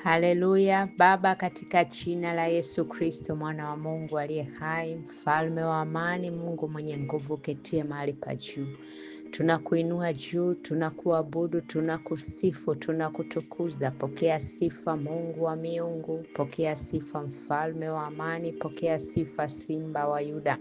Haleluya. Baba, katika jina la Yesu Kristo, mwana wa Mungu aliye hai, mfalme wa amani, Mungu mwenye nguvu, ketie mahali pa juu, tunakuinua juu, tunakuabudu, tunakusifu, tunakutukuza. Pokea sifa, Mungu wa miungu. Pokea sifa, mfalme wa amani. Pokea sifa, simba wa Yuda.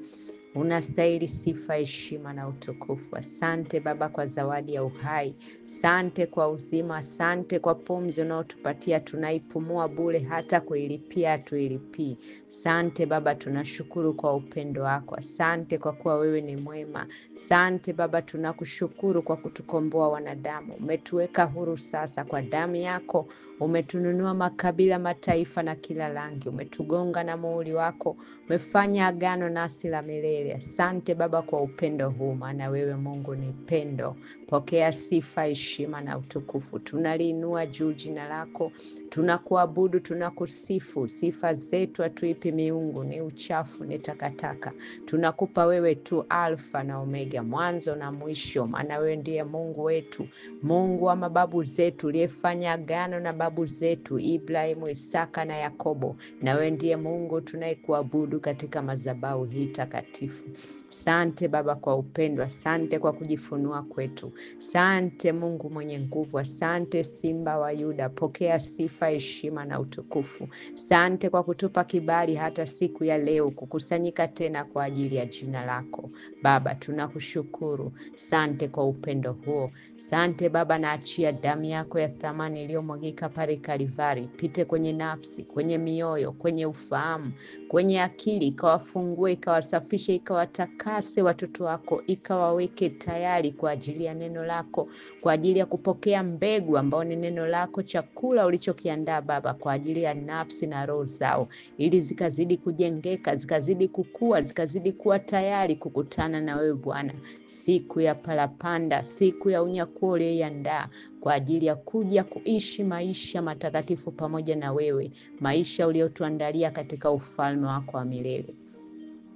Unastahili sifa, heshima na utukufu. Asante Baba kwa zawadi ya uhai. Asante kwa uzima. Asante kwa pumzi unaotupatia, tunaipumua bure, hata kuilipia hatuilipii. Asante Baba, tunashukuru kwa upendo wako. Asante kwa kuwa wewe ni mwema. Asante Baba, tunakushukuru kwa kutukomboa wanadamu. Umetuweka huru sasa kwa damu yako. Umetununua makabila, mataifa na kila rangi. Umetugonga na muhuri wako. Umefanya agano nasi la milele. Asante Baba kwa upendo huu, maana wewe Mungu ni pendo. Pokea sifa, heshima na utukufu. Tunaliinua juu jina lako, tunakuabudu, tunakusifu. Sifa zetu hatuipi miungu, ni uchafu, ni takataka. Tunakupa wewe tu, Alfa na Omega, mwanzo na mwisho, maana wewe ndiye Mungu wetu, Mungu wa mababu zetu, uliyefanya agano na babu zetu Ibrahimu, Isaka na Yakobo. Na wewe ndiye Mungu tunayekuabudu katika madhabahu hii takatifu. Asante Baba kwa upendo. Asante kwa kujifunua kwetu. Asante Mungu mwenye nguvu. Asante simba wa Yuda. Pokea sifa, heshima na utukufu. Asante kwa kutupa kibali hata siku ya leo kukusanyika tena kwa ajili ya jina lako. Baba, tunakushukuru. Asante kwa upendo huo. Asante Baba, naachia damu yako ya thamani iliyomwagika pale Kalvari, pite kwenye nafsi, kwenye mioyo, kwenye ufahamu, kwenye akili, ikawafungue, ikawasafishe, ikawatakase watoto wako, ikawaweke tayari kwa ajili ya neno lako, kwa ajili ya kupokea mbegu ambao ni neno lako, chakula ulichokiandaa Baba kwa ajili ya nafsi na roho zao, ili zikazidi kujengeka, zikazidi kukua, zikazidi kuwa tayari kukutana na wewe Bwana, siku ya parapanda, siku ya unyakuo uliyoiandaa kwa ajili ya kuja kuishi maisha matakatifu pamoja na wewe, maisha uliotuandalia katika ufalme wako wa milele.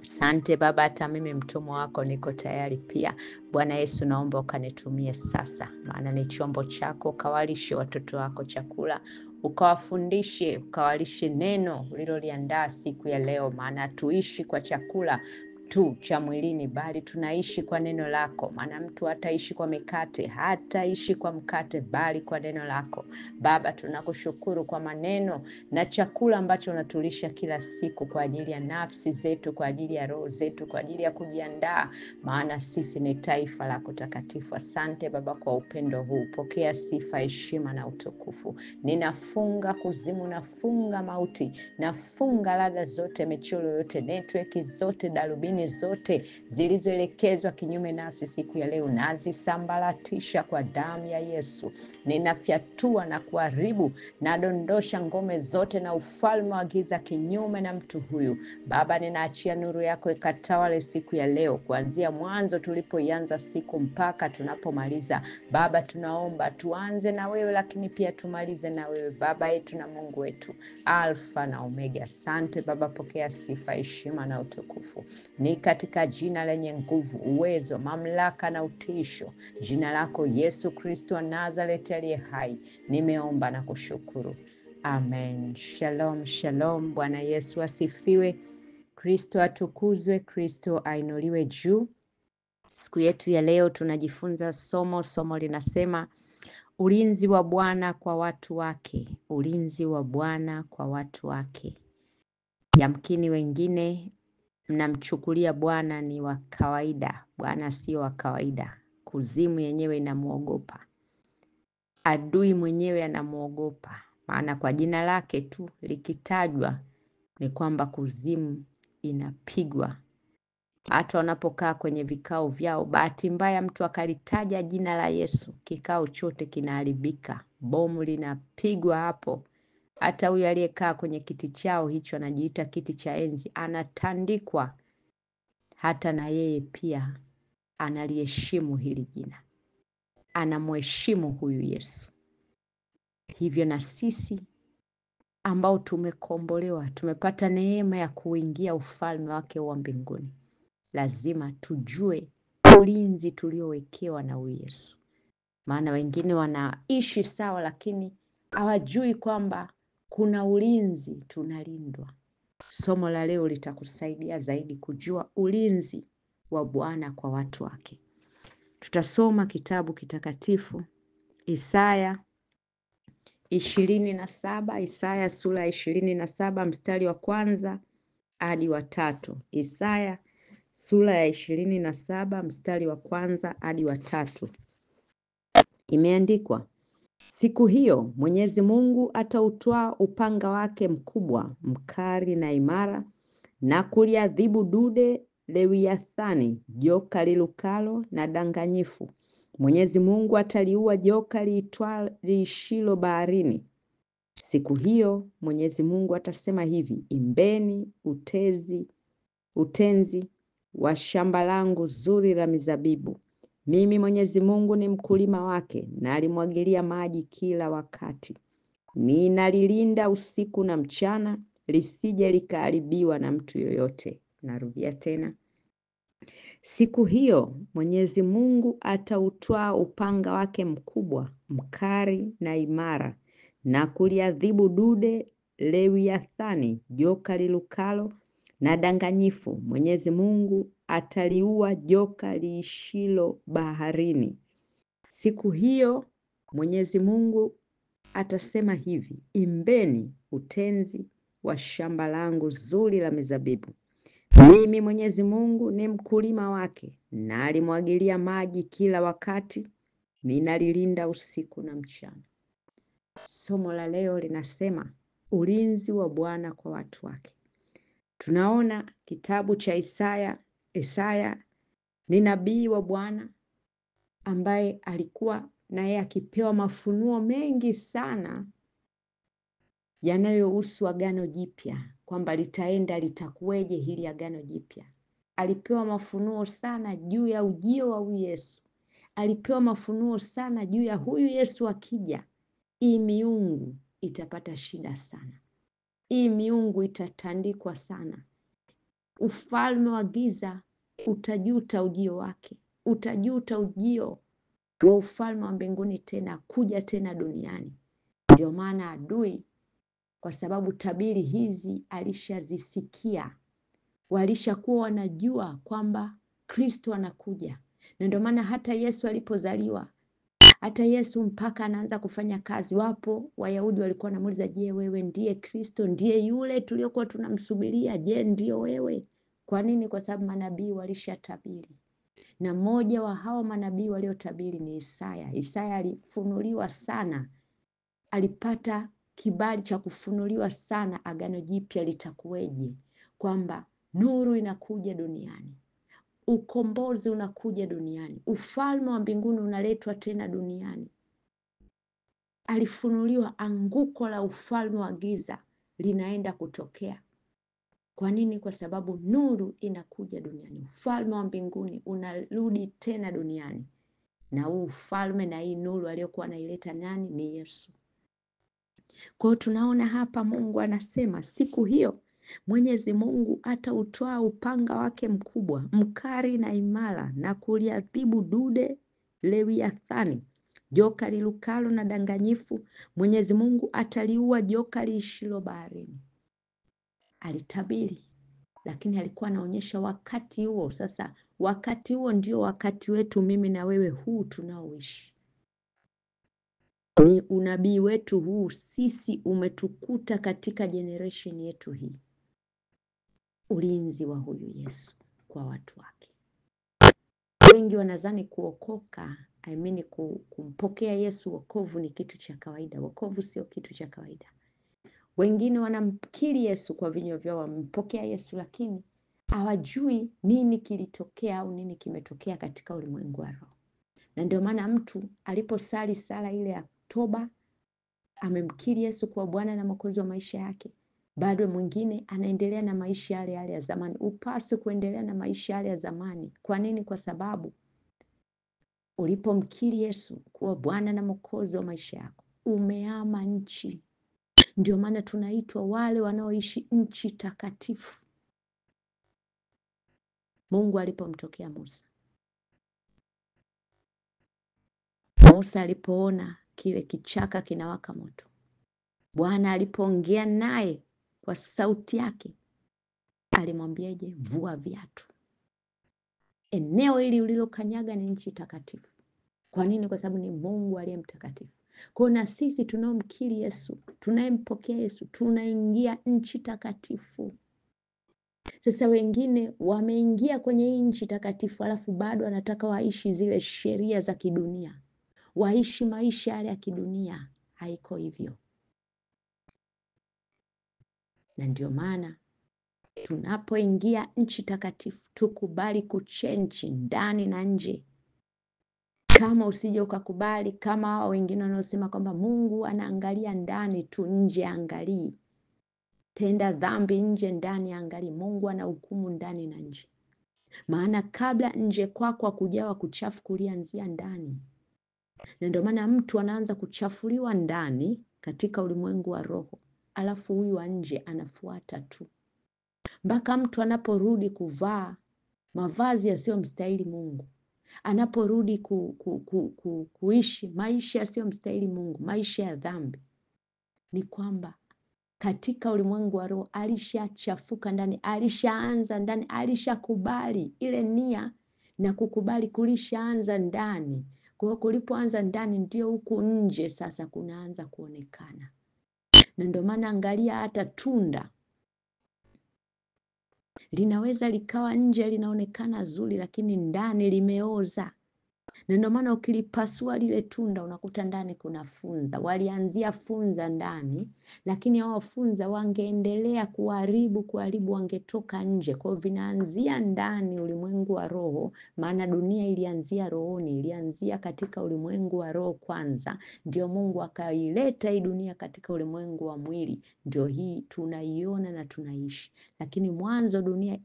Asante Baba, hata mimi mtumwa wako niko tayari pia. Bwana Yesu, naomba ukanitumie sasa, maana ni chombo chako. Ukawalishe watoto wako chakula, ukawafundishe, ukawalishe neno uliloliandaa siku ya leo, maana tuishi kwa chakula tu cha mwilini, bali tunaishi kwa neno lako. Maana mtu hataishi kwa mikate, hataishi kwa mkate, bali kwa neno lako. Baba, tunakushukuru kwa maneno na chakula ambacho unatulisha kila siku kwa ajili ya nafsi zetu, kwa ajili ya roho zetu, kwa ajili ya kujiandaa, maana sisi ni taifa lako takatifu. Asante Baba kwa upendo huu. Pokea sifa, heshima na utukufu. Ninafunga kuzimu, nafunga mauti, nafunga ladha zote, michoro yote, network zote, darubini zote zilizoelekezwa kinyume nasi siku ya leo, nazisambaratisha kwa damu ya Yesu. Ninafyatua na kuharibu, nadondosha ngome zote na ufalme wa giza kinyume na mtu huyu. Baba, ninaachia nuru yako ikatawale siku ya leo, kuanzia mwanzo tulipoianza siku mpaka tunapomaliza. Baba, tunaomba tuanze na wewe, lakini pia tumalize na wewe, Baba yetu na Mungu wetu, Alfa na Omega. Asante Baba, pokea sifa, heshima na utukufu. Ni katika jina lenye nguvu, uwezo, mamlaka na utisho, jina lako Yesu Kristo wa Nazareti aliye hai, nimeomba na kushukuru. Amen. Shalom, shalom. Bwana Yesu asifiwe. Kristo atukuzwe, Kristo ainuliwe juu. Siku yetu ya leo tunajifunza somo linasema ulinzi wa Bwana kwa watu wake. Ulinzi wa Bwana kwa watu wake. Yamkini wengine mnamchukulia Bwana ni wa kawaida. Bwana sio wa kawaida. Kuzimu yenyewe inamuogopa. Adui mwenyewe anamuogopa. Maana kwa jina lake tu likitajwa ni kwamba kuzimu inapigwa. Hata wanapokaa kwenye vikao vyao, bahati mbaya mtu akalitaja jina la Yesu, kikao chote kinaharibika. Bomu linapigwa hapo. Hata huyu aliyekaa kwenye kiti chao hicho anajiita kiti cha enzi, anatandikwa. Hata na yeye pia analiheshimu hili jina. Anamheshimu huyu Yesu. Hivyo na sisi ambao tumekombolewa, tumepata neema ya kuingia ufalme wake wa mbinguni, lazima tujue ulinzi tuliowekewa na huyu Yesu. Maana wengine wanaishi sawa, lakini hawajui kwamba kuna ulinzi, tunalindwa. Somo la leo litakusaidia zaidi kujua ulinzi wa Bwana kwa watu wake. Tutasoma kitabu kitakatifu Isaya 27, Isaya sura ya 27 mstari wa 1 hadi wa 3. Isaya sura ya 27 mstari wa 1 hadi wa 3. Imeandikwa, siku hiyo Mwenyezi Mungu atautwaa upanga wake mkubwa, mkali na imara, na kuliadhibu dude Lewiathani, joka lilukalo na danganyifu. Mwenyezi Mungu ataliua joka liishilo baharini. Siku hiyo Mwenyezi Mungu atasema hivi, imbeni utenzi wa shamba langu zuri la mizabibu. Mimi Mwenyezi Mungu ni mkulima wake, na alimwagilia maji kila wakati. Ninalilinda usiku na mchana, lisije likaharibiwa na mtu yoyote. Narudia tena. Siku hiyo Mwenyezi Mungu atautwaa upanga wake mkubwa, mkali na imara, na kuliadhibu dude Lewiathani, joka lilukalo na danganyifu. Mwenyezi Mungu ataliua joka liishilo baharini. Siku hiyo Mwenyezi Mungu atasema hivi, imbeni utenzi wa shamba langu zuri la mizabibu. Mimi Mwenyezi Mungu ni mkulima wake, na alimwagilia maji kila wakati, ninalilinda usiku na mchana. Somo la leo linasema ulinzi wa Bwana kwa watu wake. Tunaona kitabu cha Isaya. Isaya ni nabii wa Bwana ambaye alikuwa naye akipewa mafunuo mengi sana yanayohusu agano jipya, kwamba litakuweje hili agano jipya. Alipewa mafunuo sana juu ya ujio wa huyu Yesu. Alipewa mafunuo sana juu ya huyu Yesu akija, hii miungu itapata shida sana. Hii miungu itatandikwa sana. Ufalme wa giza utajuta ujio wake. Utajuta ujio wa ufalme wa mbinguni tena kuja tena duniani. Ndio maana adui, kwa sababu tabiri hizi alishazisikia, walishakuwa wanajua kwamba Kristo anakuja. Na ndio maana hata Yesu alipozaliwa, hata Yesu mpaka anaanza kufanya kazi, wapo Wayahudi walikuwa wanamuuliza, je, wewe ndiye Kristo? Ndiye yule tuliokuwa tunamsubiria? Je, ndio wewe? Kwa nini? Kwa sababu manabii walishatabiri. Na mmoja wa hao manabii waliotabiri ni Isaya. Isaya alifunuliwa sana, alipata kibali cha kufunuliwa sana agano jipya litakuweje, kwamba nuru inakuja duniani, ukombozi unakuja duniani, ufalme wa mbinguni unaletwa tena duniani. Alifunuliwa anguko la ufalme wa giza linaenda kutokea. Kwa nini? Kwa sababu nuru inakuja duniani, ufalme wa mbinguni unarudi tena duniani. Na huu ufalme na hii nuru aliyokuwa anaileta nani? Ni Yesu. Kwa tunaona hapa Mungu anasema siku hiyo Mwenyezi Mungu atautwaa upanga wake mkubwa, mkali na imara, na kuliadhibu dude Lewiathani, joka lilukalo na danganyifu. Mwenyezi Mungu ataliua joka liishilo baharini. Alitabiri, lakini alikuwa anaonyesha wakati huo. Sasa wakati huo ndio wakati wetu mimi na wewe huu tunaoishi. Ni unabii wetu huu sisi umetukuta katika generation yetu hii. Ulinzi wa huyu Yesu kwa watu wake. Wengi wanadhani kuokoka, kumpokea Yesu, wokovu ni kitu cha kawaida. Wokovu sio kitu cha kawaida. Wengine wanamkiri Yesu kwa vinywa vyao, wamempokea Yesu, lakini hawajui nini kilitokea au nini kimetokea katika ulimwengu wa roho. Na ndio maana mtu aliposali sala ile ya toba, amemkiri Yesu kuwa Bwana na Mwokozi wa maisha yake, bado mwingine anaendelea na maisha yale yale ya zamani. Upaswe kuendelea na maisha yale ya zamani. Kwa nini? Kwa sababu ulipomkiri Yesu kuwa Bwana na Mwokozi wa maisha yako, umehama nchi. Ndio maana tunaitwa wale wanaoishi nchi takatifu. Mungu alipomtokea Musa, Musa alipoona kile kichaka kinawaka moto, Bwana alipoongea naye kwa sauti yake alimwambiaje? Vua viatu. Eneo hili ulilokanyaga ni nchi takatifu. Kwa nini? Kwa sababu ni Mungu aliye mtakatifu. Kwa na sisi tunaomkiri Yesu, tunayempokea Yesu, tunaingia nchi takatifu. Sasa wengine wameingia kwenye hii nchi takatifu, alafu bado wanataka waishi zile sheria za kidunia, waishi maisha yale ya kidunia. Haiko hivyo. Na ndio maana tunapoingia nchi takatifu tukubali kuchenji ndani na nje. Kama usije ukakubali kama hao wengine wanaosema kwamba Mungu anaangalia ndani tu, nje angalii. Tenda dhambi nje, ndani angalii. Mungu anahukumu ndani na nje. Maana kabla nje kwako kujawa kuchafu kulianzia ndani. Na ndio maana mtu anaanza kuchafuliwa ndani katika ulimwengu wa roho, alafu huyu wa nje anafuata tu, mpaka mtu anaporudi kuvaa mavazi yasiyomstahili Mungu, anaporudi kuishi maisha yasiyomstahili Mungu, maisha ya dhambi, ni kwamba katika ulimwengu wa roho alishachafuka ndani, alishaanza ndani, alishakubali ile nia na kukubali kulishaanza ndani. Kwa hiyo kulipoanza ndani ndio huku nje sasa kunaanza kuonekana. Na ndio maana angalia hata tunda linaweza likawa nje linaonekana zuri, lakini ndani limeoza. Na ndio maana ukilipasua lile tunda unakuta ndani kuna funza. Walianzia funza ndani, lakini hao funza wangeendelea kuharibu wangetoka nje. Kwa hiyo vinaanzia ndani, ulimwengu wa roho, maana dunia ilianzia rohoni, ilianzia katika ulimwengu wa roho kwanza. Ndio Mungu akaileta hii dunia katika ulimwengu wa mwili. Ndio hii tunaiona na tunaishi. Lakini mwanzo dunia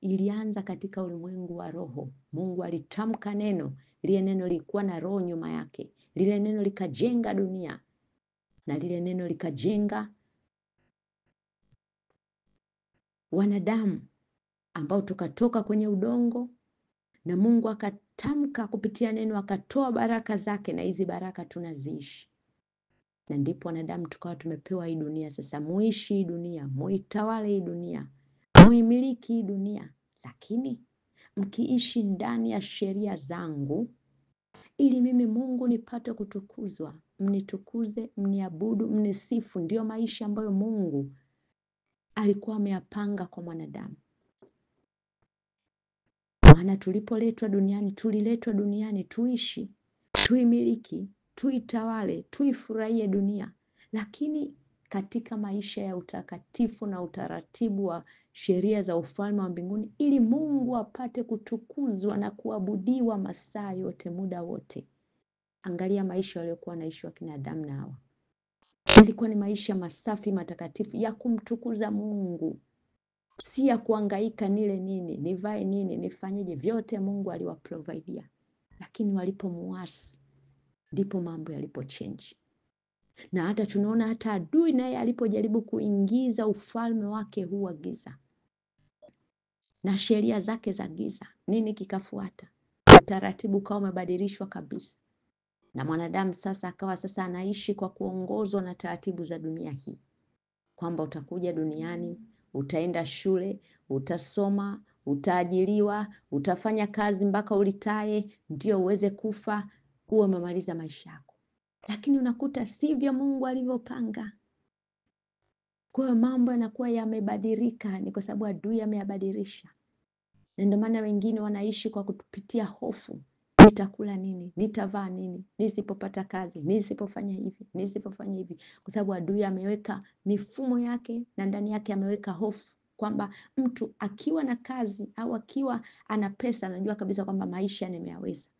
ilianza katika ulimwengu wa roho. Mungu alitamka neno, lile neno lilikuwa na roho nyuma yake. Lile neno likajenga dunia, na lile neno likajenga wanadamu ambao tukatoka kwenye udongo, na Mungu akatamka kupitia neno, akatoa baraka zake, na hizi baraka tunaziishi. Na ndipo wanadamu tukawa tumepewa hii dunia. Sasa muishi hii dunia, muitawale hii dunia, muimiliki hii dunia, lakini mkiishi ndani ya sheria zangu, ili mimi Mungu nipate kutukuzwa. Mnitukuze, mniabudu, mnisifu. Ndio maisha ambayo Mungu alikuwa ameyapanga kwa mwanadamu. Maana tulipoletwa duniani, tuliletwa duniani tuishi, tuimiliki, tuitawale, tuifurahie dunia, lakini katika maisha ya utakatifu na utaratibu wa sheria za ufalme wa mbinguni, ili Mungu apate kutukuzwa na kuabudiwa masaa yote, muda wote. Angalia maisha waliokuwa wanaishi wakina Adamu na Hawa. Ilikuwa ni maisha masafi, matakatifu, ya kumtukuza Mungu, si ya kuhangaika nile nini, nivae nini, nifanyeje. Vyote Mungu aliwaprovidea. Lakini walipomuasi ndipo mambo yalipochange. Na hata tunaona hata adui naye alipojaribu kuingiza ufalme wake huu wa giza na sheria zake za giza, nini kikafuata? Utaratibu ukawa umebadilishwa kabisa, na mwanadamu sasa akawa sasa anaishi kwa kuongozwa na taratibu za dunia hii, kwamba utakuja duniani, utaenda shule, utasoma, utaajiriwa, utafanya kazi mpaka ulitae, ndio uweze kufa, uwe umemaliza maisha yako. Lakini unakuta sivyo Mungu alivyopanga. Kwa hiyo mambo yanakuwa yamebadilika, ni kwa sababu adui ameyabadilisha. Na ndio maana wengine wanaishi kwa kutupitia hofu. Nitakula nini? Nitavaa nini? Nisipopata kazi, nisipofanya hivi, nisipofanya hivi. Kwa sababu adui ameweka mifumo yake, na ndani yake ameweka hofu, kwamba mtu akiwa na kazi au akiwa ana pesa, anajua kabisa kwamba maisha nimeyaweza.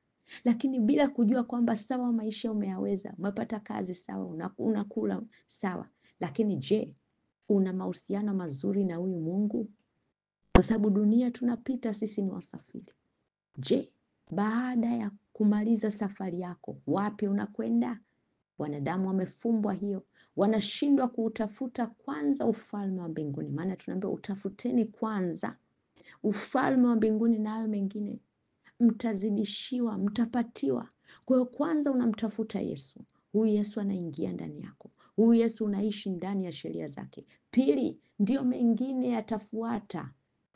Lakini bila kujua kwamba sawa, maisha umeyaweza, umepata kazi sawa, unakula sawa, lakini je, una mahusiano mazuri na huyu Mungu? Kwa sababu dunia tunapita, sisi ni wasafiri. Je, baada ya kumaliza safari yako, wapi unakwenda? Wanadamu wamefumbwa hiyo, wanashindwa kuutafuta kwanza ufalme wa mbinguni. Maana tunaambiwa utafuteni kwanza ufalme wa mbinguni, na hayo mengine mtazidishiwa, mtapatiwa. Kwa hiyo kwanza unamtafuta Yesu, huyu Yesu anaingia ndani yako, huyu Yesu unaishi ndani ya sheria zake. Pili, ndio mengine yatafuata,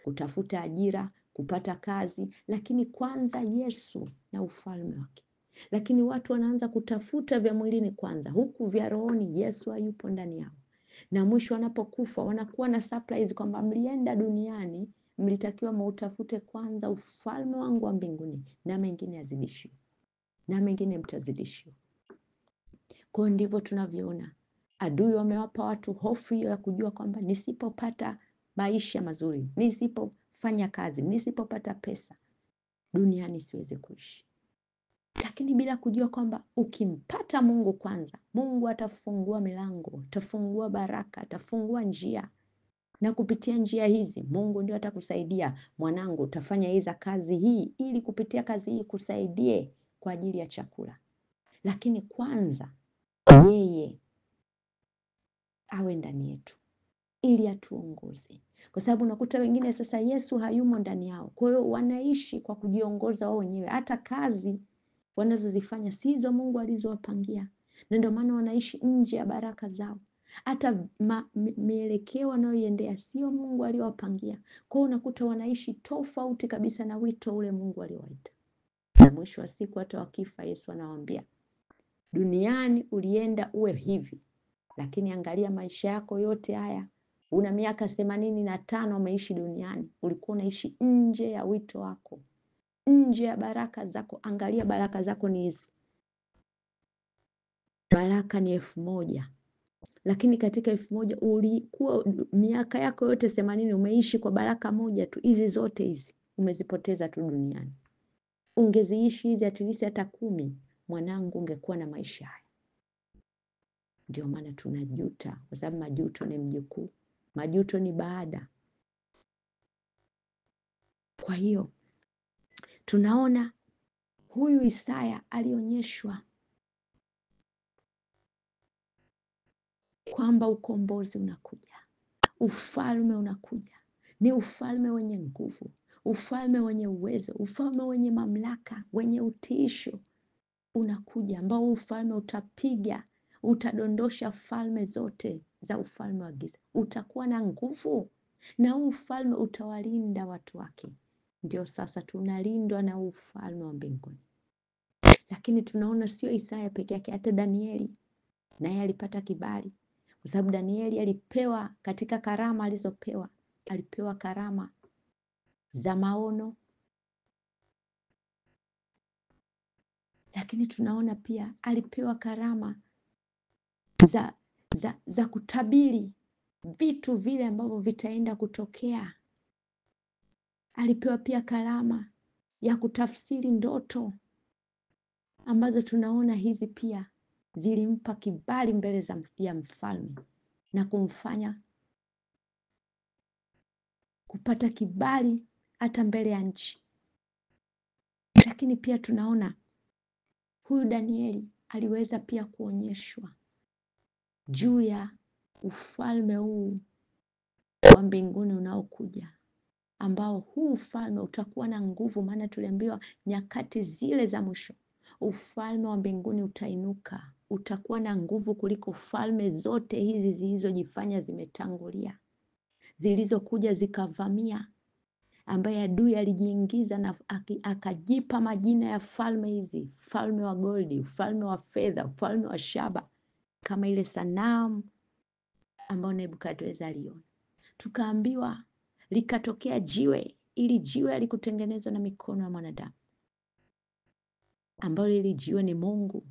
kutafuta ajira, kupata kazi, lakini kwanza Yesu na ufalme wake. Lakini watu wanaanza kutafuta vya mwilini kwanza, huku vya rohoni Yesu hayupo ndani yao. Na mwisho wanapokufa wanakuwa na surprise kwamba mlienda duniani, mlitakiwa muutafute kwanza ufalme wangu wa mbinguni, na mengine yazidishiwe, na mengine mtazidishiwa. Kwa ndivyo tunavyoona adui wamewapa watu hofu hiyo ya kujua kwamba nisipopata maisha mazuri, nisipofanya kazi, nisipopata pesa duniani siweze kuishi. Lakini bila kujua kwamba ukimpata Mungu kwanza, Mungu atafungua milango, atafungua baraka, atafungua njia, na kupitia njia hizi Mungu ndio atakusaidia. Mwanangu, utafanya hizi kazi hii ili kupitia kazi hii kusaidie kwa ajili ya chakula. Lakini kwanza yeye awe ndani yetu ili atuongoze, kwa sababu unakuta wengine sasa Yesu hayumo ndani yao, kwa hiyo wanaishi kwa kujiongoza wao wenyewe. Hata kazi wanazozifanya sizo Mungu alizowapangia, na ndio maana wanaishi nje ya baraka zao. Hata mielekeo wanayoiendea sio Mungu aliyowapangia, kwa hiyo unakuta wanaishi tofauti kabisa na wito ule Mungu aliowaita. Na mwisho wa siku hata wakifa, Yesu anawaambia, duniani ulienda uwe hivi, lakini angalia maisha yako yote haya, una miaka 85 umeishi duniani, ulikuwa unaishi nje ya wito wako, nje ya baraka zako. Angalia baraka zako ni hizi, baraka ni 1000, lakini katika 1000 ulikuwa miaka yako yote 80 umeishi kwa baraka moja tu. Hizi zote hizi umezipoteza tu duniani. Ungeziishi hizi at least hata 10, mwanangu, ungekuwa na maisha haya. Ndio maana tunajuta, kwa sababu majuto ni mjukuu, majuto ni baada. Kwa hiyo tunaona huyu Isaya alionyeshwa kwamba ukombozi unakuja, ufalme unakuja, ni ufalme wenye nguvu, ufalme wenye uwezo, ufalme wenye mamlaka, wenye utiisho unakuja, ambao ufalme utapiga, utadondosha falme zote za ufalme wa giza. Utakuwa na nguvu, na ufalme utawalinda watu wake. Ndio sasa tunalindwa na ufalme wa mbinguni. Lakini tunaona sio Isaya peke yake, hata Danieli naye alipata kibali, kwa sababu Danieli alipewa katika karama alizopewa, alipewa karama za maono, lakini tunaona pia alipewa karama za kutabiri vitu vile ambavyo vitaenda kutokea. Alipewa pia karama ya kutafsiri ndoto, ambazo tunaona hizi pia zilimpa kibali mbele ya mfalme na kumfanya kupata kibali hata mbele ya nchi. Lakini pia tunaona huyu Danieli aliweza pia kuonyeshwa juu ya ufalme huu wa mbinguni unaokuja, ambao huu ufalme utakuwa na nguvu. Maana tuliambiwa nyakati zile za mwisho ufalme wa mbinguni utainuka, utakuwa na nguvu kuliko falme zote hizi zilizojifanya zimetangulia, zilizokuja zikavamia, ambaye adui alijiingiza na akajipa majina ya falme hizi: ufalme wa goldi, ufalme wa fedha, ufalme wa shaba, kama ile sanamu ambayo Nebukadreza aliona. Tukaambiwa likatokea jiwe, ili jiwe alikutengenezwa na mikono ya mwanadamu, ambalo ili jiwe ni Mungu,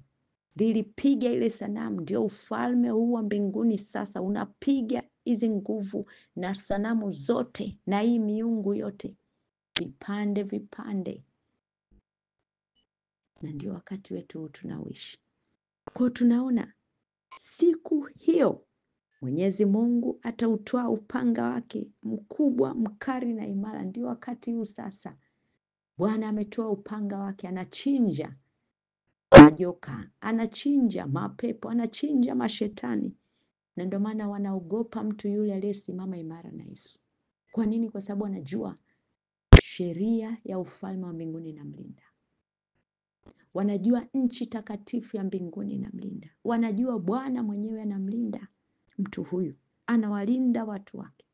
lilipiga ile sanamu. Ndio ufalme huu wa mbinguni sasa unapiga hizi nguvu na sanamu zote na hii miungu yote vipande vipande, na ndio wakati wetu tunaoishi. Kwa tunaona siku hiyo Mwenyezi Mungu atautoa upanga wake mkubwa, mkali na imara. Ndio wakati huu sasa Bwana ametoa upanga wake, anachinja majoka, anachinja mapepo, anachinja mashetani, na ndio maana wanaogopa mtu yule aliyesimama imara na Yesu. Kwa nini? Kwa sababu anajua sheria ya ufalme wa mbinguni inamlinda. wanajua nchi takatifu ya mbinguni inamlinda, wanajua Bwana mwenyewe anamlinda mtu huyu, anawalinda watu wake.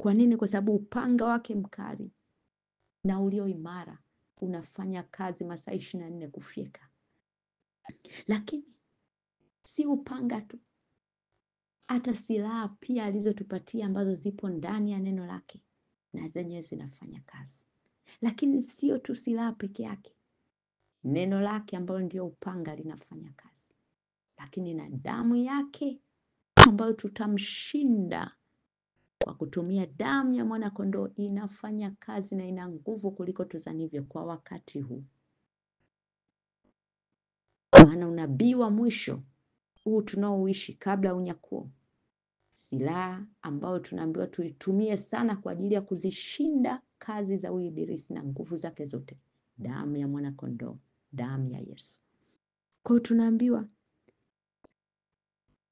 Kwa nini? Kwa sababu upanga wake mkali na ulio imara unafanya kazi masaa 24 kufyeka. Lakini si upanga tu, hata silaha pia alizotupatia ambazo zipo ndani ya neno lake na zenyewe zinafanya kazi. Lakini sio tu silaha peke yake, neno lake ambalo ndio upanga linafanya kazi, lakini na damu yake ambayo tutamshinda kwa kutumia damu ya mwana kondoo inafanya kazi na ina nguvu kuliko tuzanivyo kwa wakati huu. Maana unabii wa mwisho huu tunaoishi kabla unyakuo, silaha ambayo tunaambiwa tuitumie sana kwa ajili ya kuzishinda kazi za huyu ibilisi na nguvu zake zote, damu ya mwana kondoo, damu ya Yesu. Kwa hiyo tunaambiwa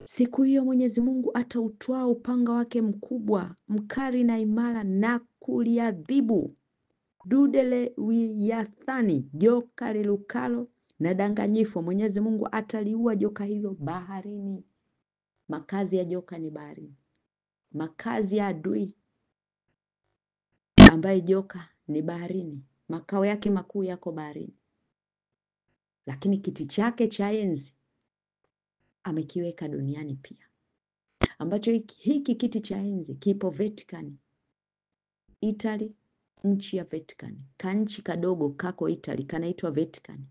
siku hiyo Mwenyezi Mungu atautwaa upanga wake mkubwa mkali na imara na kuliadhibu dude Lewiathani, joka lilukalo na danganyifu. Mwenyezi Mungu ataliua joka hilo baharini. Makazi ya joka ni baharini, makazi ya adui ambaye joka ni baharini, makao yake makuu yako baharini, lakini kiti chake cha enzi amekiweka duniani pia, ambacho hiki kiti cha enzi kipo Vatican, Italy, nchi ya Vatican. Kanchi kadogo kako Italy kanaitwa Vatican,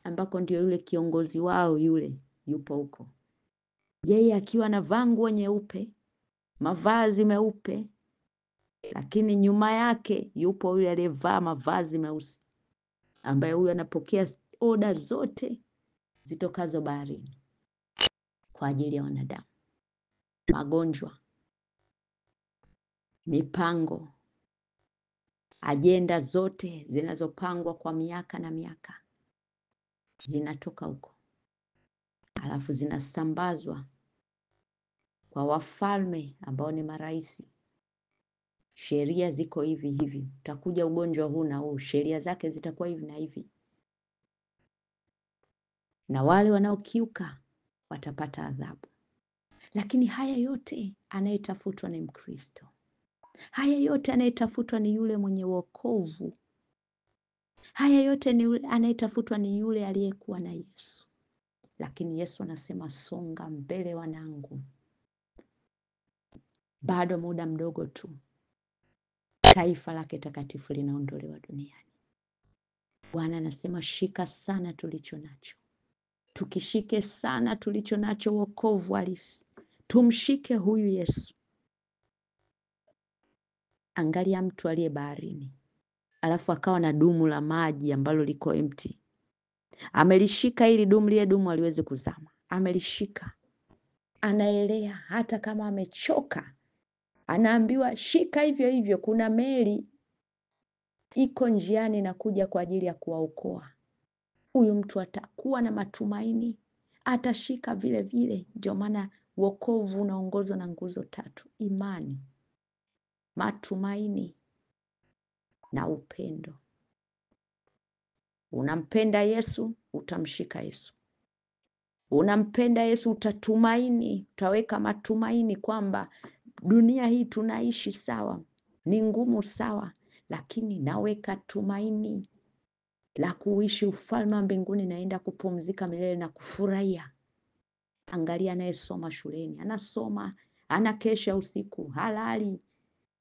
ambako ndio yule kiongozi wao yule yupo huko, yeye akiwa anavaa nguo nyeupe, mavazi meupe, lakini nyuma yake yupo yule aliyevaa mavazi meusi, ambaye huyu anapokea oda zote zitokazo baharini kwa ajili ya wanadamu, magonjwa, mipango, ajenda zote zinazopangwa kwa miaka na miaka zinatoka huko, alafu zinasambazwa kwa wafalme ambao ni maraisi. Sheria ziko hivi hivi, utakuja ugonjwa huu na huu, sheria zake zitakuwa hivi na hivi, na wale wanaokiuka watapata adhabu. Lakini haya yote anayetafutwa ni Mkristo. Haya yote anayetafutwa ni yule mwenye wokovu. Haya yote ni anayetafutwa ni yule aliyekuwa na Yesu. Lakini Yesu anasema, songa mbele wanangu, bado muda mdogo tu taifa lake takatifu linaondolewa duniani. Bwana anasema, shika sana tulicho nacho. Tukishike sana tulicho nacho, wokovu halisi, tumshike huyu Yesu. Angalia mtu aliye baharini, alafu akawa na dumu la maji ambalo liko empty. Amelishika ili dumu, lile dumu aliweze kuzama. Amelishika, anaelea hata kama amechoka. Anaambiwa shika hivyo hivyo, kuna meli iko njiani na kuja kwa ajili ya kuwaokoa. Huyu mtu atakuwa na matumaini, atashika vile vile. Ndio maana wokovu unaongozwa na nguzo tatu: imani, matumaini na upendo. Unampenda Yesu, utamshika Yesu. Unampenda Yesu, utatumaini, utaweka matumaini kwamba dunia hii tunaishi sawa, ni ngumu sawa, lakini naweka tumaini la kuishi ufalme wa mbinguni, naenda kupumzika milele na kufurahia. Angalia anayesoma shuleni, anasoma, anakesha usiku, halali,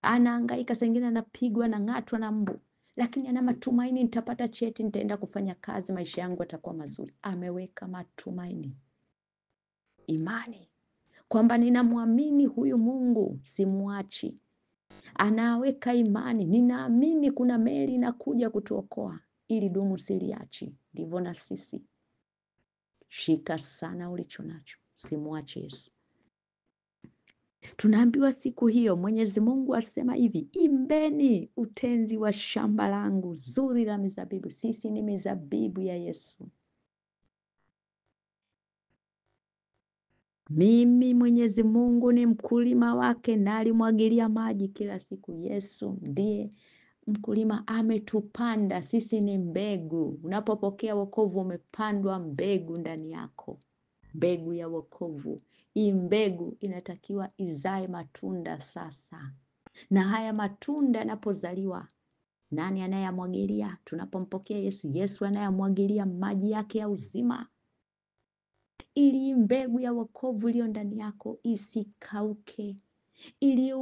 anahangaika, saa ingine anapigwa na ng'atwa na mbu, lakini ana matumaini, nitapata cheti, nitaenda kufanya kazi, maisha yangu yatakuwa mazuri. Ameweka matumaini, imani kwamba ninamwamini huyu Mungu, simwachi. Anaweka imani, ninaamini kuna meli inakuja kutuokoa, ili dumu siliachi. Ndivyo na sisi, shika sana ulicho nacho, simwache Yesu. Tunaambiwa siku hiyo Mwenyezi Mungu asema hivi, imbeni utenzi wa shamba langu zuri la mizabibu. Sisi ni mizabibu ya Yesu. Mimi Mwenyezi Mungu ni mkulima wake na alimwagilia maji kila siku. Yesu ndiye Mkulima ametupanda, sisi ni mbegu. Unapopokea wokovu umepandwa mbegu ndani yako, mbegu ya wokovu. Hii mbegu inatakiwa izae matunda sasa, na haya matunda yanapozaliwa, nani anayamwagilia? Tunapompokea Yesu, Yesu anayamwagilia maji yake ya uzima, ili mbegu ya wokovu iliyo ndani yako isikauke, ili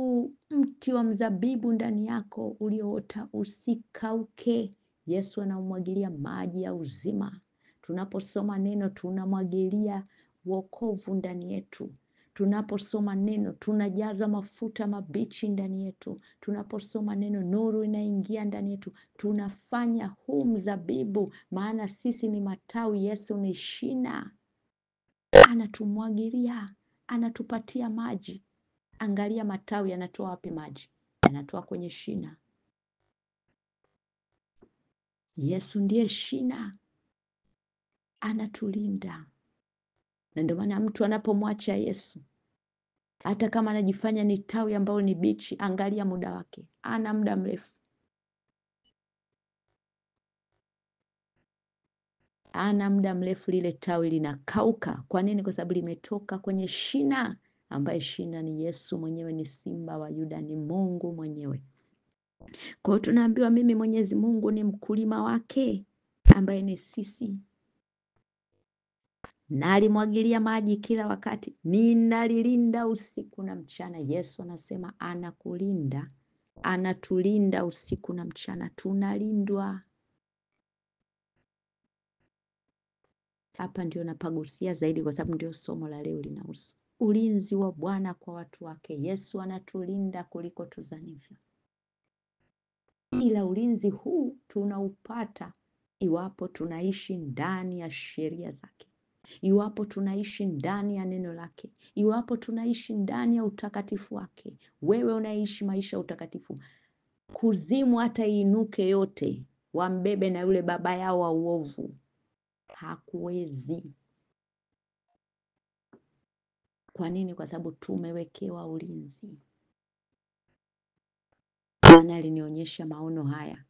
mti wa mzabibu ndani yako ulioota usikauke. Yesu anamwagilia maji ya uzima. Tunaposoma neno tunamwagilia wokovu ndani yetu. Tunaposoma neno tunajaza mafuta mabichi ndani yetu. Tunaposoma neno nuru inaingia ndani yetu. Tunafanya huu mzabibu, maana sisi ni matawi, Yesu ni shina. Anatumwagilia, anatupatia maji. Angalia matawi yanatoa wapi maji? Yanatoa kwenye shina. Yesu ndiye shina, anatulinda. Na ndio maana mtu anapomwacha Yesu, hata kama anajifanya ni tawi ambalo ni bichi, angalia muda wake, ana muda mrefu, ana muda mrefu lile tawi linakauka. Kwa nini? Kwa sababu limetoka kwenye shina, ambaye shina ni Yesu mwenyewe, ni Simba wa Yuda, ni Mungu mwenyewe. Kwa hiyo tunaambiwa mimi Mwenyezi Mungu ni mkulima wake, ambaye ni sisi, na alimwagilia maji kila wakati, ninalilinda usiku na mchana. Yesu anasema anakulinda, anatulinda usiku na mchana, tunalindwa. Hapa ndio napagusia zaidi, kwa sababu ndio somo la leo linahusu ulinzi wa Bwana kwa watu wake. Yesu anatulinda kuliko tuzanivyo, ila ulinzi huu tunaupata iwapo tunaishi ndani ya sheria zake, iwapo tunaishi ndani ya neno lake, iwapo tunaishi ndani ya utakatifu wake. Wewe unaishi maisha ya utakatifu, kuzimu hata iinuke yote wambebe na yule baba yao wa uovu, hakuwezi. Kwa nini? Kwa sababu tumewekewa ulinzi. Bwana alinionyesha maono haya.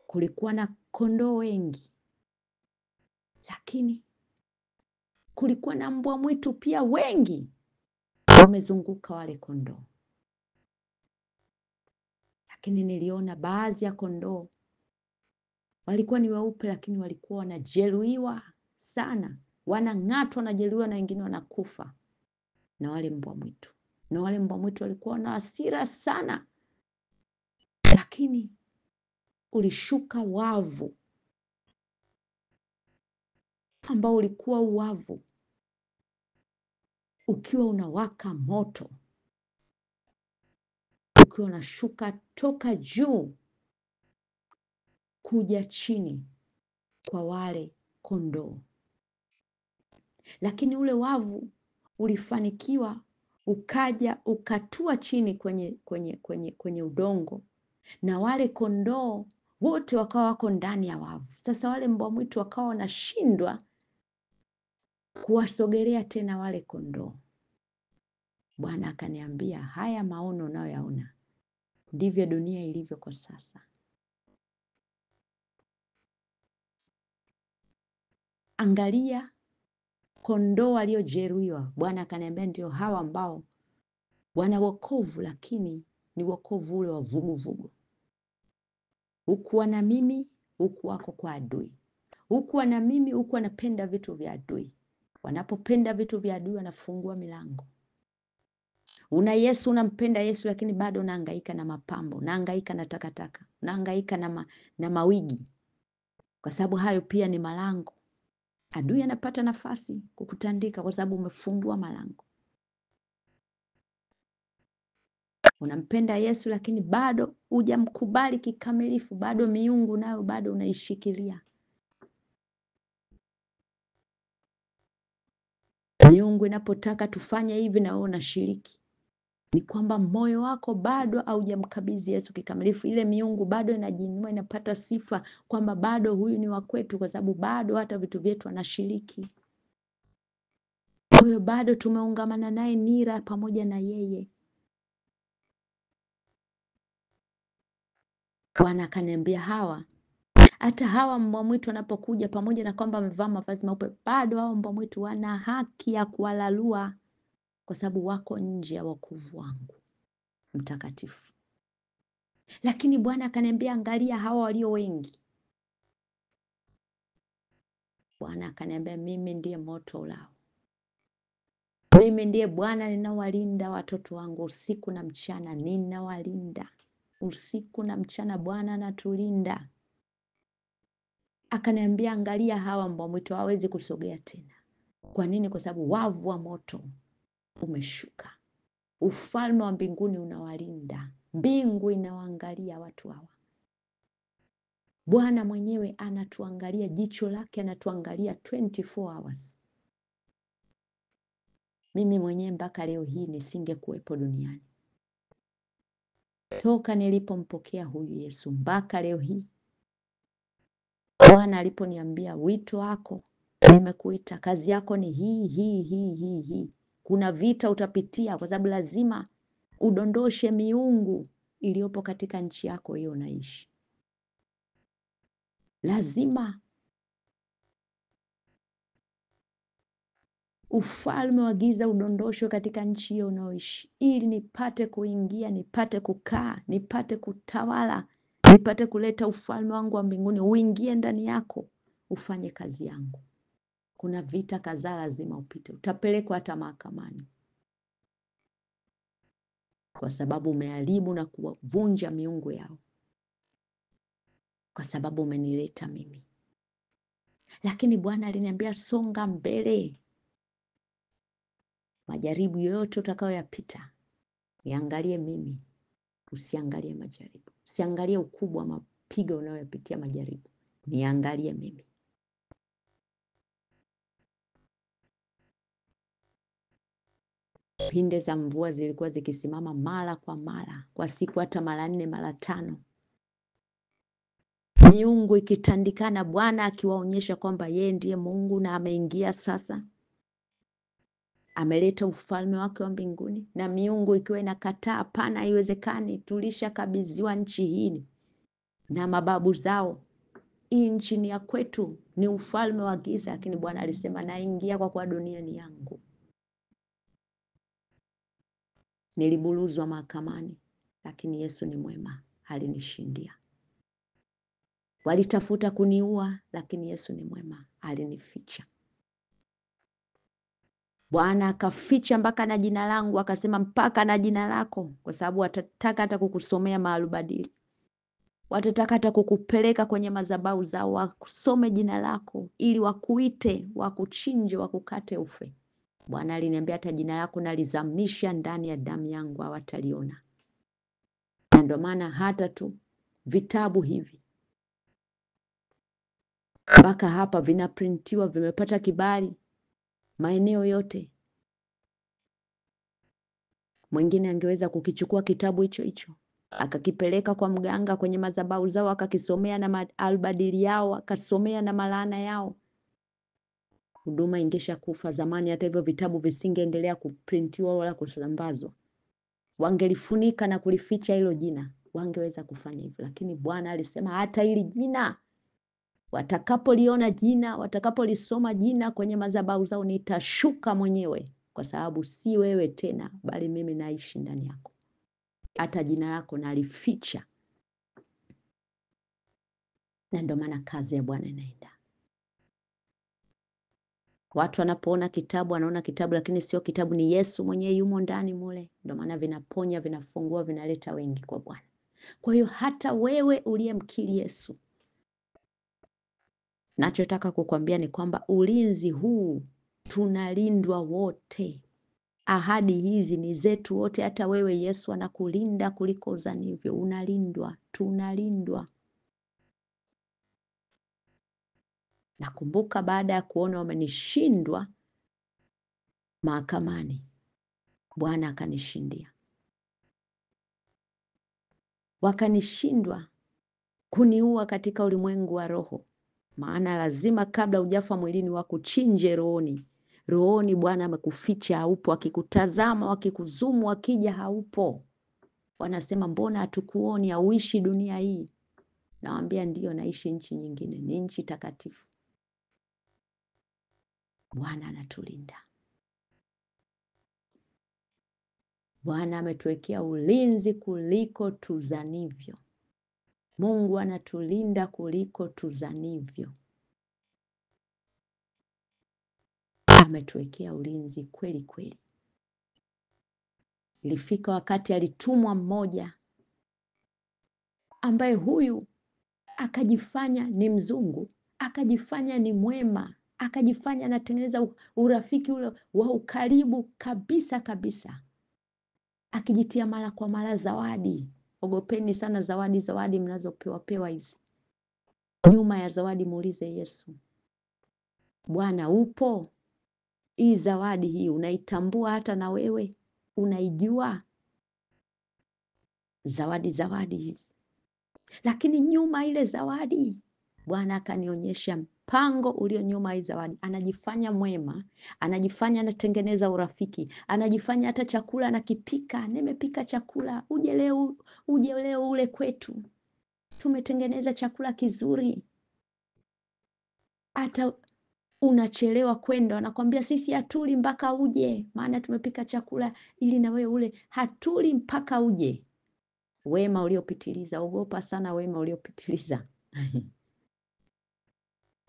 Kulikuwa na kondoo wengi, lakini kulikuwa na mbwa mwitu pia wengi wamezunguka wale kondoo. Lakini niliona baadhi ya kondoo walikuwa ni weupe, lakini walikuwa wanajeruhiwa sana, wanang'atwa, wanajeruhiwa, na wengine wanakufa na wale mbwa mwitu. Na wale mbwa mwitu walikuwa na hasira sana, lakini ulishuka wavu ambao ulikuwa uwavu ukiwa unawaka moto, ukiwa unashuka toka juu kuja chini kwa wale kondoo. Lakini ule wavu ulifanikiwa ukaja ukatua chini kwenye udongo, na wale kondoo wote wakawa wako ndani ya wavu. Sasa wale mbwa mwitu wakawa wanashindwa kuwasogelea tena wale kondoo. Bwana akaniambia, haya maono unayoyaona ndivyo dunia ilivyo kwa sasa. Angalia kondoo waliojeruhiwa. Bwana akaniambia ndio hawa ambao wana wokovu, lakini ni wokovu ule wa vuguvugu. Huku wana mimi, huku wako kwa adui. Huku wana mimi, huku wanapenda vitu vya adui. Wanapopenda vitu vya adui wanafungua milango. Una Yesu, unampenda Yesu, lakini bado unahangaika na mapambo, unahangaika na takataka, unahangaika na mawigi, kwa sababu hayo pia ni malango. Adui anapata nafasi kukutandika kwa sababu umefungua malango. Unampenda Yesu, lakini bado hujamkubali kikamilifu, bado miungu nayo bado unaishikilia. Miungu inapotaka tufanye hivi na wewe unashiriki, ni kwamba moyo wako bado haujamkabidhi Yesu kikamilifu. Ile miungu bado inajiinua, inapata sifa kwamba bado huyu ni wa kwetu, kwa sababu bado hata vitu vyetu anashiriki. Kwa hiyo bado tumeungamana naye nira pamoja na yeye. Bwana akaniambia hata hawa mbwa mwitu wanapokuja, pamoja na kwamba wamevaa mavazi meupe, bado hao mbwa mwitu wana haki ya kuwalalua, kwa sababu wako nje ya wokovu wangu mtakatifu. Lakini Bwana akaniambia, angalia hawa walio wengi. Bwana akaniambia, mimi ndiye moto ulao. Mimi ndiye Bwana ninawalinda watoto wangu usiku na mchana, ninawalinda usiku na mchana. Bwana anatulinda. Akaniambia, angalia hawa mbwa mwitu hawezi kusogea tena. Kwa nini? Kwa sababu wavu wa moto umeshuka. Ufalme wa mbinguni unawalinda. Mbingu inawaangalia watu hawa. Bwana mwenyewe anatuangalia, jicho lake anatuangalia 24 hours. Mimi mwenyewe mpaka leo hii nisingekuwepo duniani. Toka nilipompokea huyu Yesu mpaka leo hii, Bwana aliponiambia, wito wako nimekuita, kazi yako ni hii. Kuna vita utapitia, kwa sababu lazima udondoshe miungu iliyopo katika nchi yako hiyo unaishi. Lazima ufalme wa giza udondoshwe katika nchi hiyo unaoishi, ili nipate kuingia, nipate kukaa, nipate kutawala, nipate kuleta ufalme wangu wa mbinguni uingie ndani yako, ufanye kazi yangu. Kuna vita kadhaa lazima upite. Utapelekwa hata mahakamani, kwa sababu umeharibu na kuvunja miungu yao, kwa sababu umenileta mimi. Lakini Bwana aliniambia, songa mbele. Majaribu yoyote utakayoyapita, niangalie mimi, usiangalie majaribu. Usiangalie ukubwa wa mapigo unayoyapitia majaribu, niangalie mimi. Pinde za mvua zilikuwa zikisimama mara kwa mara, kwa siku hata mara 4 mara 5. Miungu ikitandikana, Bwana akiwaonyesha kwamba yeye ndiye Mungu na ameingia sasa, ameleta ufalme wake wa mbinguni. Na miungu ikiwa inakataa, hapana, haiwezekani, tulishakabidhiwa nchi hii na mababu zao, hii nchi ni ya kwetu, ni ufalme wa giza. Lakini Bwana alisema, naingia kwa kuwa dunia ni yangu. Nilibuluzwa mahakamani, lakini Yesu ni mwema, alinishindia. Walitafuta kuniua, lakini Yesu ni mwema, alinificha. Bwana akaficha mpaka na jina langu, akasema mpaka na jina lako, kwa sababu watataka hata kukusomea maalubadili, watataka hata kukupeleka kwenye madhabahu zao, wakusome jina lako ili wakuite, wakuchinje, wakukate ufe. Bwana aliniambia, hata jina lako nalizamisha ndani ya damu yangu, hawataliona. Na ndio maana hata tu vitabu hivi mpaka hapa vinaprintiwa, vimepata kibali maeneo yote. Mwingine angeweza kukichukua kitabu hicho hicho akakipeleka kwa mganga kwenye madhabahu zao, akakisomea na albadili yao, akasomea na malana yao, huduma ingesha kufa zamani. Hata hivyo vitabu visingeendelea kuprintiwa wala kusambazwa, wangelifunika na kulificha hilo jina, wangeweza kufanya hivyo. Lakini Bwana alisema, hata hili jina watakapoliona jina, watakapolisoma jina kwenye madhabahu zao, nitashuka mwenyewe, kwa sababu si wewe tena, bali mimi naishi ndani yako. Hata jina lako nalificha. Na ndio maana kazi ya Bwana inaenda. Watu wanapoona kitabu, wanaona kitabu, lakini sio kitabu, ni Yesu mwenyewe yumo ndani mule. Ndio maana vinaponya, vinafungua, vinaleta wengi kwa Bwana. Kwa hiyo hata wewe uliyemkiri Yesu, nachotaka kukwambia ni kwamba ulinzi huu tunalindwa wote. Ahadi hizi ni zetu wote. Hata wewe Yesu anakulinda kuliko uzanivyo, unalindwa, tunalindwa. Nakumbuka baada ya kuona wamenishindwa mahakamani, Bwana akanishindia. Wakanishindwa kuniua katika ulimwengu wa roho, maana lazima kabla hujafa mwilini wakuchinje rohoni. Rohoni Bwana amekuficha, haupo. Akikutazama, wakikuzumu, wakija haupo. Wanasema, mbona hatukuoni, hauishi dunia hii? Nawaambia ndio, naishi nchi nyingine, ni nchi takatifu. Bwana anatulinda. Bwana ametuwekea ulinzi kuliko tuzanivyo. Mungu anatulinda kuliko tuzanivyo. Ametuwekea ulinzi kweli kweli. Ilifika wakati alitumwa mmoja ambaye huyu akajifanya ni mzungu, akajifanya ni mwema, akajifanya anatengeneza urafiki ule wa ukaribu kabisa kabisa, akijitia mara kwa mara zawadi. Ogopeni sana zawadi mnazopewa hizi. Nyuma ya zawadi muulize Yesu, Bwana upo? Hii zawadi hii unaitambua? Hata na wewe unaijua zawadi hizi? Lakini nyuma ile zawadi, Bwana akanionyesha mpango ulio nyuma hii zawadi. Anajifanya mwema, anajifanya anatengeneza urafiki, anajifanya hata chakula anakipika. Nimepika chakula, uje leo ule kwetu, tumetengeneza chakula kizuri. Hata unachelewa kwenda, anakwambia sisi hatuli mpaka uje, maana tumepika chakula ili na wewe ule. Hatuli mpaka uje. Wema uliopitiliza. Ogopa sana wema uliopitiliza.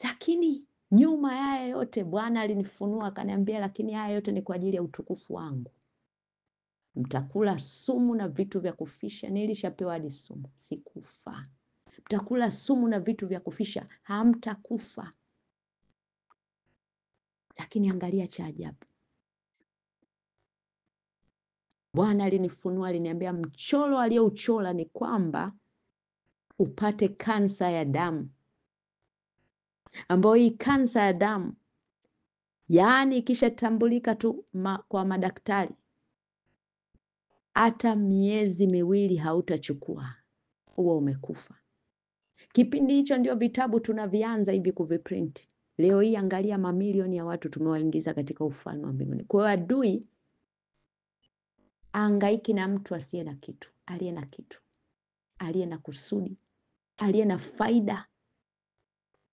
Lakini nyuma haya yote Bwana alinifunua akaniambia, lakini haya yote ni kwa ajili ya utukufu wangu. Mtakula sumu na vitu vya kufisha. Nilishapewa hadi sumu, sikufa. Mtakula sumu na vitu vya kufisha, hamtakufa. Lakini angalia cha ajabu. Bwana alinifunua, aliniambia mchoro aliyouchora ni kwamba upate kansa ya damu, ambayo hii kansa ya damu, yaani ikishatambulika tu kwa madaktari, hata miezi miwili hautachukua, huo umekufa. Kipindi hicho ndio vitabu tunavianza hivi kuviprint. Leo hii angalia mamilioni ya watu tumewaingiza katika ufalme wa mbinguni. Kwa hiyo adui angaiki na mtu asiye na kitu, aliye na kitu, aliye na kusudi, aliye na faida,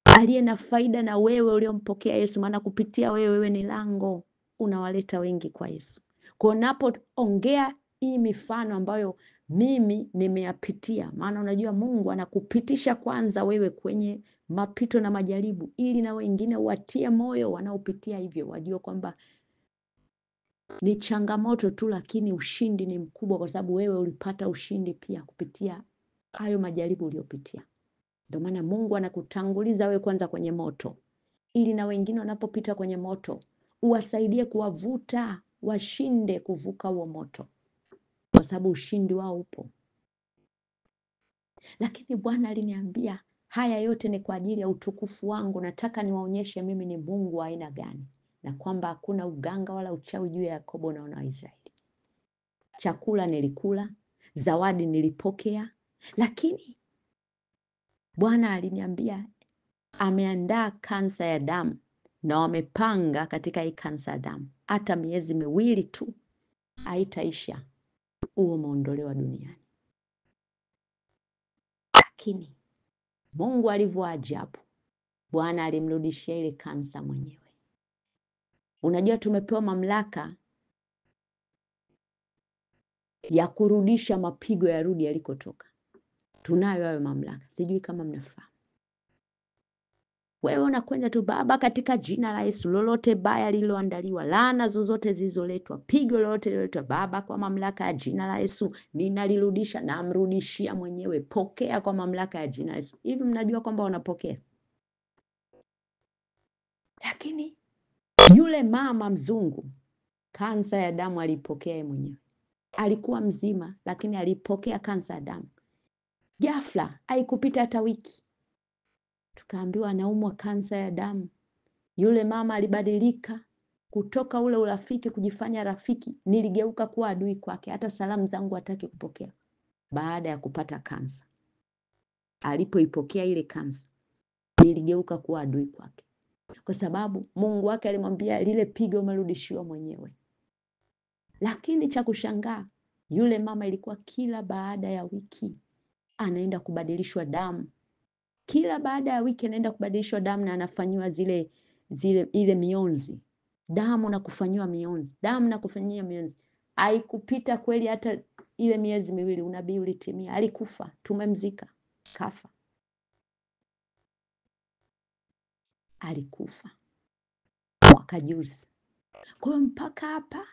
aliye na faida na wewe uliompokea Yesu, maana kupitia wewe ni lango, unawaleta wengi kwa Yesu. Kwa unapoongea hii mifano ambayo mimi nimeyapitia, maana unajua Mungu anakupitisha kwanza wewe kwenye mapito na majaribu, ili na wengine watie moyo wanaopitia hivyo, wajue kwamba ni changamoto tu, lakini ushindi ni mkubwa, kwa sababu wewe ulipata ushindi pia kupitia hayo majaribu uliopitia. Ndio maana Mungu anakutanguliza wewe kwanza kwenye moto, ili na wengine wanapopita kwenye moto uwasaidie kuwavuta washinde kuvuka huo moto, kwa sababu ushindi wao upo. Lakini Bwana aliniambia haya yote ni kwa ajili ya utukufu wangu. Nataka niwaonyeshe mimi ni Mungu wa aina gani, na kwamba hakuna uganga wala uchawi juu ya Yakobo na wana wa Israeli. Chakula nilikula, zawadi nilipokea, lakini Bwana aliniambia ameandaa kansa ya damu, na wamepanga katika hii kansa ya damu hata miezi miwili tu haitaisha, huo umeondolewa duniani. Lakini Mungu alivyo ajabu, Bwana alimrudishia ile kansa mwenyewe. Unajua tumepewa mamlaka ya kurudisha mapigo yarudi yalikotoka. Tunayo hayo mamlaka, sijui kama mnafahamu. Wewe unakwenda tu, Baba, katika jina la Yesu, lolote baya lililoandaliwa, laana zozote zilizoletwa, pigo lolote liloletwa, Baba, kwa mamlaka ya jina la Yesu ninalirudisha, na amrudishia mwenyewe. Pokea kwa mamlaka ya jina la Yesu. Hivi mnajua kwamba wanapokea? Lakini yule mama mzungu, kansa ya damu alipokea yeye mwenyewe. Alikuwa mzima, lakini alipokea kansa ya damu. Ghafla, haikupita hata wiki, tukaambiwa anaumwa kansa ya damu. Yule mama alibadilika kutoka ule urafiki, kujifanya rafiki, niligeuka kuwa adui kwake. Hata salamu zangu hataki kupokea baada ya kupata kansa. Alipoipokea ile kansa, niligeuka kuwa adui kwake, kwa sababu Mungu wake alimwambia lile pigo umerudishiwa mwenyewe. Lakini cha kushangaa, yule mama ilikuwa kila baada ya wiki anaenda kubadilishwa damu Kila baada ya wiki anaenda kubadilishwa damu na anafanyiwa ile mionzi damu na kufanyiwa mionzi damu na kufanyia mionzi. Haikupita kweli hata ile miezi miwili, unabii ulitimia, alikufa, tumemzika, kafa, alikufa mwaka juzi. Kwa hiyo mpaka hapa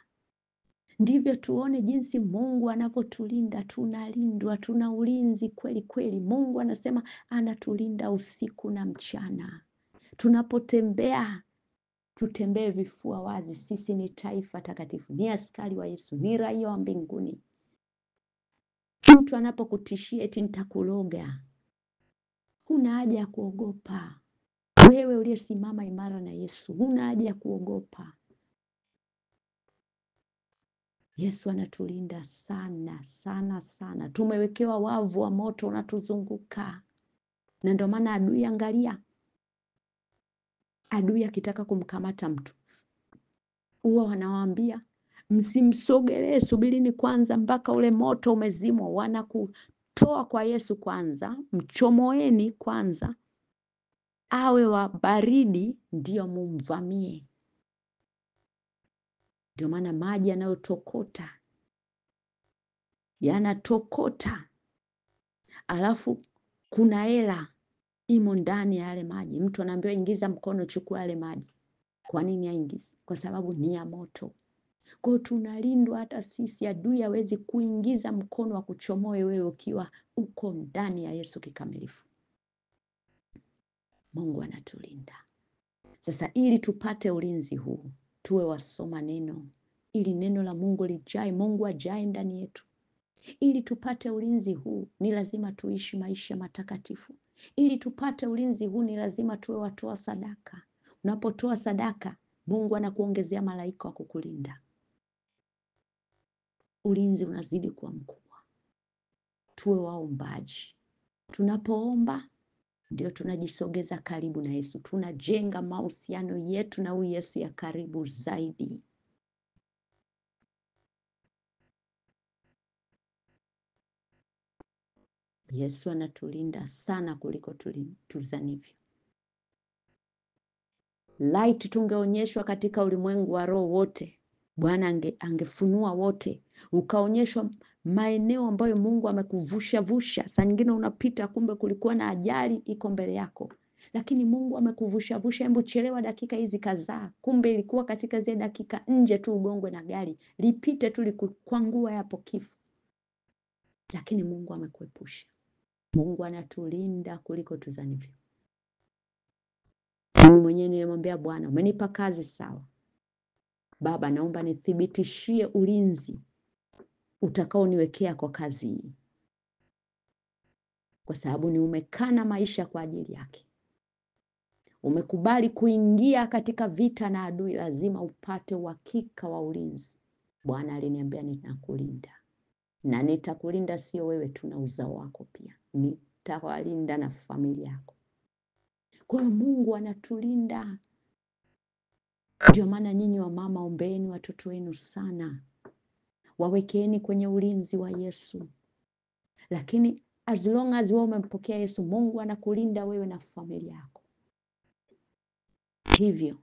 ndivyo tuone jinsi Mungu anavyotulinda. Tunalindwa, tuna ulinzi kweli kweli. Mungu anasema anatulinda usiku na mchana. Tunapotembea tutembee vifua wazi. Sisi ni taifa takatifu, ni askari wa Yesu, ni raia wa mbinguni. Mtu anapokutishia eti nitakuloga, huna haja ya kuogopa. Wewe uliyesimama imara na Yesu, huna haja ya kuogopa. Yesu anatulinda sana sana sana. Tumewekewa wavu wa moto unatuzunguka, na ndio maana adui, angalia, adui akitaka kumkamata mtu huwa wanawaambia msimsogelee, subirini kwanza mpaka ule moto umezimwa. Wanakutoa kwa Yesu kwanza, mchomoeni kwanza, awe wa baridi ndio mumvamie. Ndio maana maji yanayotokota yanatokota, alafu kuna hela imo ndani ya yale maji. Mtu anaambiwa ingiza mkono, chukua yale maji. Kwa nini aingize? Kwa sababu ni ya moto. Kwa hiyo tunalindwa hata sisi. Adui hawezi kuingiza mkono wa kuchomoe wewe ukiwa uko ndani ya Yesu kikamilifu. Mungu anatulinda. Sasa ili tupate ulinzi huu, tuwe wasoma neno, ili neno la Mungu lijae, Mungu ajae ndani yetu. Ili tupate ulinzi huu ni lazima tuishi maisha matakatifu. Ili tupate ulinzi huu ni lazima tuwe watoa sadaka. Unapotoa sadaka, Mungu anakuongezea malaika wa kukulinda. Ulinzi unazidi kuwa mkubwa. Tuwe waombaji. Tunapoomba ndio tunajisogeza karibu na Yesu. Tunajenga mahusiano yetu na huyu Yesu ya karibu zaidi. Yesu anatulinda sana kuliko tuzanivyo. Light tungeonyeshwa katika ulimwengu wa roho wote, Bwana angefunua wote, ukaonyeshwa maeneo ambayo Mungu amekuvusha. Saa nyingine unapita, kumbe kulikuwa na ajali iko mbele yako, lakini Mungu amekuvusha. Hebu chelewa dakika hizi kadhaa, kumbe ilikuwa katika zile dakika nje tu ugongwe na gari, lipite tu likukwangua hapo kifo, lakini Mungu amekuepusha. Mungu anatulinda kuliko tuzanivyo. Mimi mwenyewe nilimwambia Bwana, umenipa kazi sawa. Baba, naomba nithibitishie ulinzi utakaoniwekea kwa kazi hii, kwa sababu ni umekana maisha kwa ajili yake. Umekubali kuingia katika vita na adui, lazima upate uhakika wa ulinzi. Bwana aliniambia ninakulinda, na nitakulinda sio wewe tu, na uzao wako pia nitawalinda, na familia yako. Kwa hiyo Mungu anatulinda. Ndio maana nyinyi wa mama, ombeeni watoto wenu sana, wawekeni kwenye ulinzi wa Yesu. Lakini as long as wewe umempokea Yesu, Mungu anakulinda wewe na familia yako. Hivyo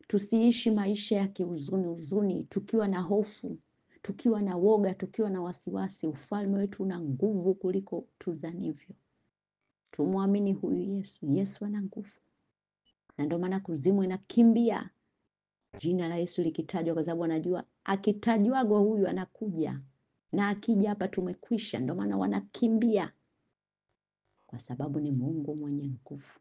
tusiishi maisha ya kihuzuni, tukiwa na hofu, tukiwa na woga, tukiwa na wasiwasi. Ufalme wetu una nguvu kuliko tuzanivyo. Tumwamini huyu Yesu. Yesu ana nguvu, na ndio maana kuzimu inakimbia jina la Yesu likitajwa, kwa sababu anajua akitajwago huyu anakuja, na akija hapa tumekwisha. Ndio maana wanakimbia, kwa sababu ni Mungu mwenye nguvu.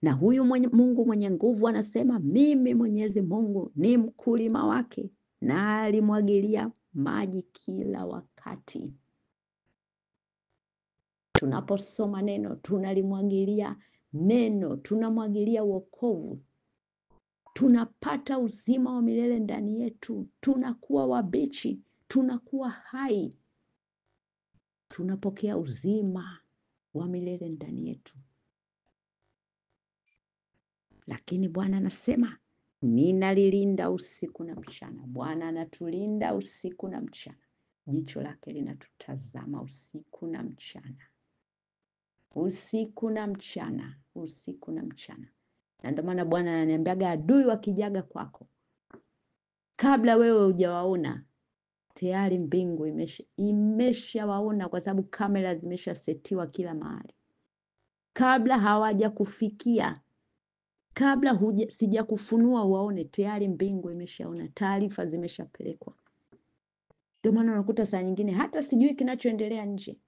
Na huyu Mungu mwenye nguvu anasema, mimi Mwenyezi Mungu ni mkulima wake, na alimwagilia maji kila wakati. Tunaposoma neno, tunalimwagilia neno, tunamwagilia wokovu, tunapata uzima wa milele ndani yetu, tunakuwa wabichi, tunakuwa hai, tunapokea uzima wa milele ndani yetu. Lakini Bwana anasema, ninalilinda usiku na mchana. Bwana anatulinda usiku na mchana. Jicho lake linatutazama usiku na mchana. usiku na mchana, usiku na mchana. Na ndio maana Bwana ananiambiaga adui wakijaga kwako, kabla wewe hujawaona tayari mbingu imeshawaona, kwa sababu kamera zimeshasetiwa kila mahali. Kabla hawaja kufikia, kabla sijakufunua uwaone, tayari mbingu imeshaona, taarifa zimeshapelekwa. Ndio maana unakuta saa nyingine hata sijui kinachoendelea nje,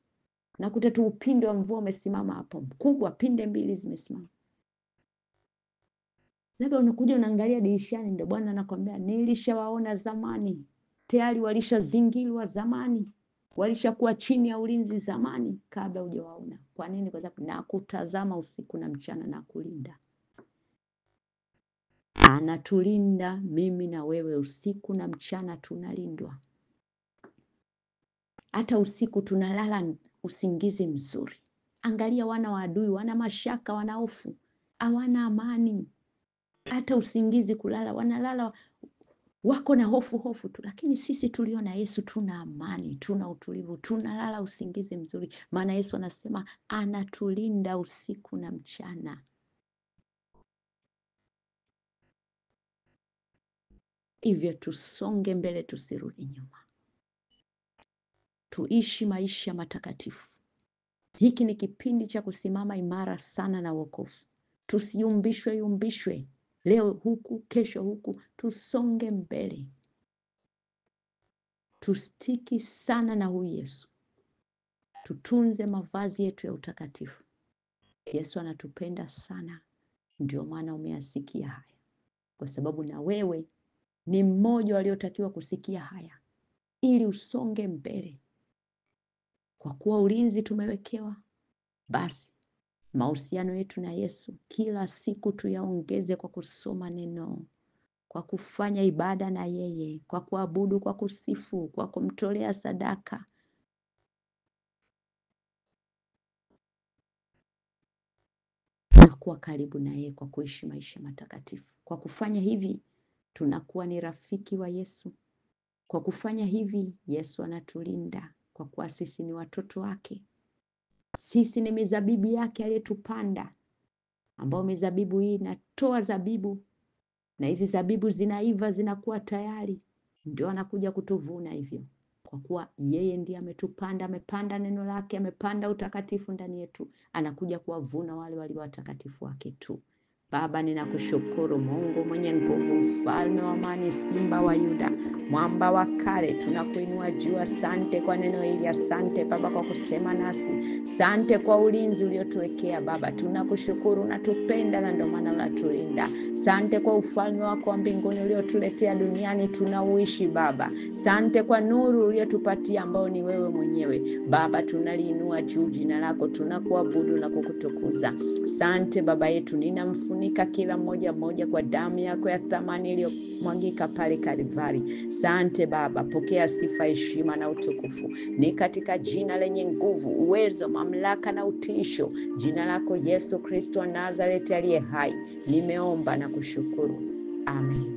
nakuta tu upinde wa mvua umesimama hapo mkubwa, pinde mbili zimesimama. Labda unakuja unaangalia dirishani, ndio Bwana anakwambia nilishawaona zamani, tayari walishazingirwa zamani, walishakuwa chini ya ulinzi zamani kabla hujawaona. Kwa nini? Kwa sababu nakutazama usiku na mchana na kulinda. Anatulinda mimi na wewe, usiku na mchana tunalindwa. Hata usiku tunalala usingizi mzuri. Angalia wana wa adui, wana mashaka, wana hofu, hawana amani. Hata usingizi kulala, wanalala wako na hofu tu, lakini sisi tulio na Yesu tuna amani, tuna utulivu, tunalala usingizi mzuri, maana Yesu anasema anatulinda usiku na mchana. Hivyo tusonge mbele, tusirudi nyuma, tuishi maisha matakatifu. Hiki ni kipindi cha kusimama imara sana na wokovu. Tusiumbishwe leo huku kesho huku, tusonge mbele, tustiki sana na huyu Yesu, tutunze mavazi yetu ya utakatifu. Yesu anatupenda sana, ndio maana umeyasikia haya, kwa sababu na wewe ni mmoja waliotakiwa kusikia haya ili usonge mbele. Kwa kuwa ulinzi tumewekewa, basi mahusiano yetu na Yesu kila siku tuyaongeze kwa kusoma neno, kwa kufanya ibada na yeye, kwa kuabudu, kwa kusifu, kwa kumtolea sadaka. Tunakuwa karibu na yeye kwa kuishi maisha matakatifu. Kwa kufanya hivi tunakuwa ni rafiki wa Yesu. Kwa kufanya hivi Yesu anatulinda, kwa kuwa sisi ni watoto wake. Sisi ni mizabibu yake aliyetupanda, ambao mizabibu hii inatoa zabibu, na hizi zabibu zinaiva, zinakuwa tayari, ndio anakuja kutuvuna hivyo. Kwa kuwa yeye ndiye ametupanda, amepanda neno lake, amepanda utakatifu ndani yetu, anakuja kuwavuna wale walio watakatifu wake tu. Baba, ninakushukuru Mungu mwenye nguvu, mfalme wa amani, simba wa Yuda, mwamba wa kale, tunakuinua juu. Asante kwa neno hili, asante Baba kwa kusema nasi, asante kwa ulinzi uliotuwekea Baba. Tunakushukuru, unatupenda na ndio maana unatulinda. Asante kwa ufalme wako wa mbinguni uliotuletea duniani tunauishi Baba. Asante kwa nuru uliotupatia ambao ni wewe mwenyewe Baba. Tunaliinua juu jina lako, tunakuabudu na kukutukuza. Asante Baba yetu, ninamfunika kila mmoja kwa damu yako ya thamani iliyomwagika pale Kalvari. Asante Baba, pokea sifa, heshima na utukufu. Ni katika jina lenye nguvu, uwezo, mamlaka na utiisho, jina lako Yesu Kristo wa Nazareti aliye hai, nimeomba na kushukuru. Amen.